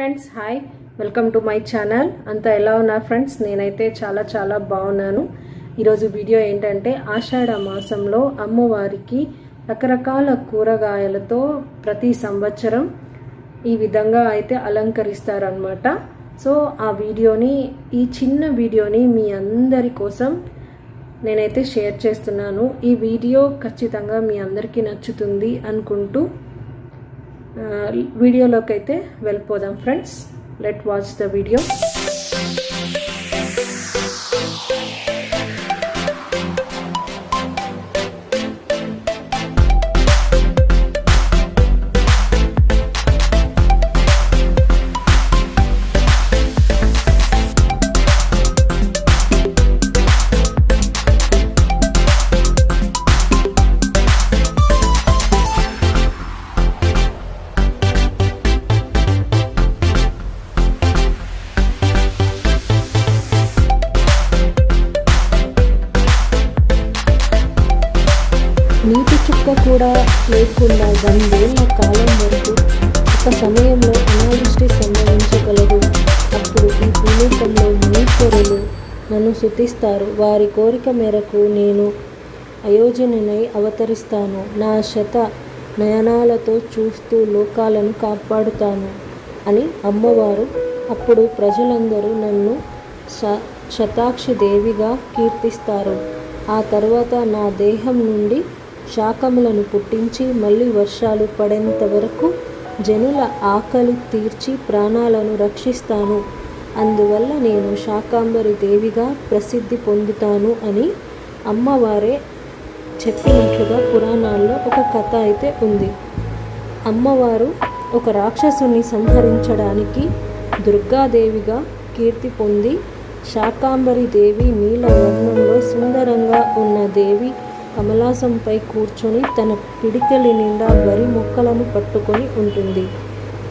Friends, hi, welcome to my channel. అంతా ఎలా ఉన్నారు ఫ్రెండ్స్? నేనైతే చాలా బాగున్నాను. ఈరోజు వీడియో ఏంటంటే ఆషాఢ మాసంలో అమ్మవారికి రకరకాల కూరగాయలతో ప్రతి సంవత్సరం ఈ విధంగా అయితే అలంకరిస్తారనమాట. సో ఆ వీడియోని, ఈ చిన్న వీడియోని మీ అందరి కోసం నేనైతే షేర్ చేస్తున్నాను. ఈ వీడియో ఖచ్చితంగా మీ అందరికీ నచ్చుతుంది అనుకుంటూ వీడియోలోకి అయితే వెళ్ళిపోదాం friends. Let watch the video. నీటి చుక్క కూడా లేకుండా 100 ఏళ్ల కాలం వరకు ఒక సమయంలో అనావృష్టి సంభవించగలదు. అప్పుడు ఈ భూలోకంలో మునీశ్వరులు నన్ను స్తుతిస్తారు. వారి కోరిక మేరకు నేను అయోజనునై అవతరిస్తాను. నా శత నయనాలతో చూస్తూ లోకాలను కాపాడుతాను అని అమ్మవారు. అప్పుడు ప్రజలందరూ నన్ను శతాక్షి దేవిగా కీర్తిస్తారు. ఆ తర్వాత నా దేహం నుండి శాకములను పుట్టించి మళ్ళీ వర్షాలు పడేంత వరకు జనుల ఆకలి తీర్చి ప్రాణాలను రక్షిస్తాను. అందువల్ల నేను శాకాంబరి దేవిగా ప్రసిద్ధి పొందుతాను అని అమ్మవారే చెప్పినట్లుగా పురాణాల్లో ఒక కథ అయితే ఉంది. అమ్మవారు ఒక రాక్షసుని సంహరించడానికి దుర్గాదేవిగా కీర్తి పొంది, శాకాంబరి దేవి నీల వర్ణంలో సుందరంగా ఉన్న దేవి కమలాసంపై కూర్చొని తన పిడికిలి నిండా వరి మొక్కలను పట్టుకొని ఉంటుంది.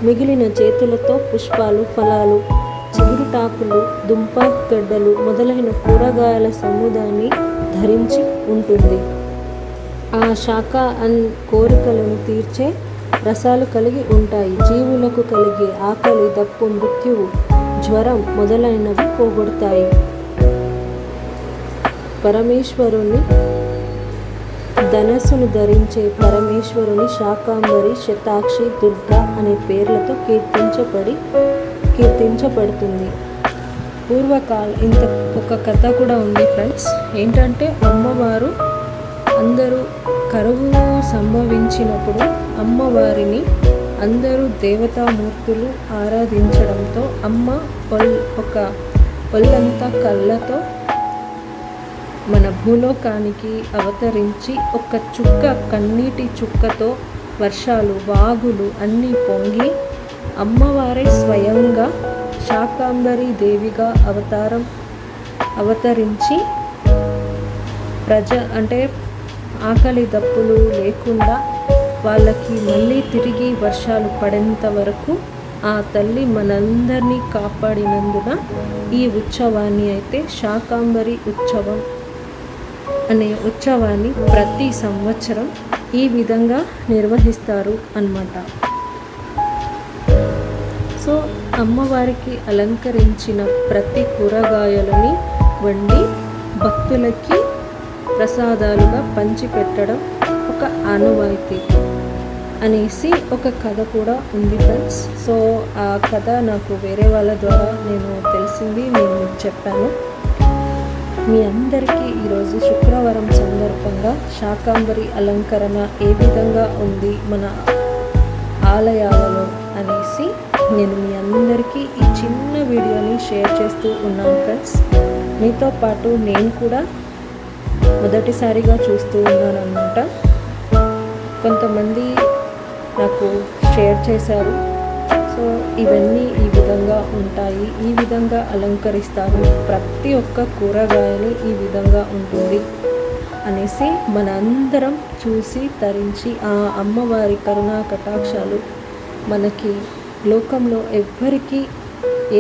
మిగిలిన చేతులతో పుష్పాలు, ఫలాలు, చిగురుటాకులు, దుంప గడ్డలు మొదలైన కూరగాయల సముదాన్ని ధరించి ఉంటుంది. ఆ శాఖ కోరికలను తీర్చే రసాలు కలిగి ఉంటాయి. జీవులకు కలిగే ఆకలి, దప్పు, మృత్యువు, జ్వరం మొదలైనవి పోగొడతాయి. పరమేశ్వరుని ధనస్సును ధరించే పరమేశ్వరుని శాకాంబరి, శతాక్షి, దుర్గా అనే పేర్లతో కీర్తించబడుతుంది. పూర్వకాల ఇంత ఒక కథ కూడా ఉంది ఫ్రెండ్స్. ఏంటంటే అమ్మవారు అందరూ కరువు సంభవించినప్పుడు అమ్మవారిని అందరూ దేవతామూర్తులు ఆరాధించడంతో అమ్మ ఒక ఒళ్ళంతా కళ్ళతో మన భూలోకానికి అవతరించి ఒక చుక్క కన్నీటి చుక్కతో వర్షాలు, వాగులు అన్నీ పొంగి అమ్మవారే స్వయంగా శాకాంబరి దేవిగా అవతరించి ఆకలి దప్పులు లేకుండా వాళ్ళకి మళ్ళీ తిరిగి వర్షాలు పడేంత వరకు ఆ తల్లి మనందరినీ కాపాడినందున ఈ ఉత్సవాన్ని అయితే శాకాంబరి ఉత్సవం అనే ఉత్సవాన్ని ప్రతి సంవత్సరం ఈ విధంగా నిర్వహిస్తారు అన్నమాట. సో అమ్మవారికి అలంకరించిన ప్రతి కూరగాయలని వండి భక్తులకి ప్రసాదాలుగా పంచిపెట్టడం ఒక ఆనవాయితీ అనేసి ఒక కథ కూడా ఉంది ఫ్రెండ్స్. సో ఆ కథ నాకు వేరే వాళ్ళ ద్వారా నేను తెలిసింది, నేను చెప్పాను. మీ అందరికీ ఈరోజు శుక్రవారం సందర్భంగా శాకాంబరి అలంకరణ ఏ విధంగా ఉంది మన ఆలయాలలో అనేసి నేను మీ అందరికీ ఈ చిన్న వీడియోని షేర్ చేస్తూ ఉన్నాను ఫ్రెండ్స్. మీతో పాటు నేను కూడా మొదటిసారిగా చూస్తూ ఉన్నాను అన్నమాట. కొంతమంది నాకు షేర్ చేశారు. సో ఇవన్నీ ఈ విధంగా ఉంటాయి, ఈ విధంగా అలంకరిస్తారు, ప్రతి ఒక్క కూరగాయని ఈ విధంగా ఉంటుంది అనేసి మనందరం చూసి తరించి ఆ అమ్మవారి కరుణా కటాక్షాలు మనకి లోకంలో ఎవ్వరికీ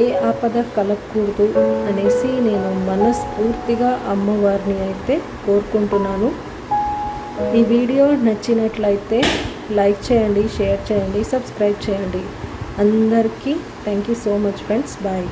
ఏ ఆపద కలగకూడదు అనేసి నేను మనస్ఫూర్తిగా అమ్మవారిని అయితే కోరుకుంటున్నాను. ఈ వీడియో నచ్చినట్లయితే లైక్ చేయండి, షేర్ చేయండి, సబ్స్క్రైబ్ చేయండి. అందరికీ thank you so much friends. Bye.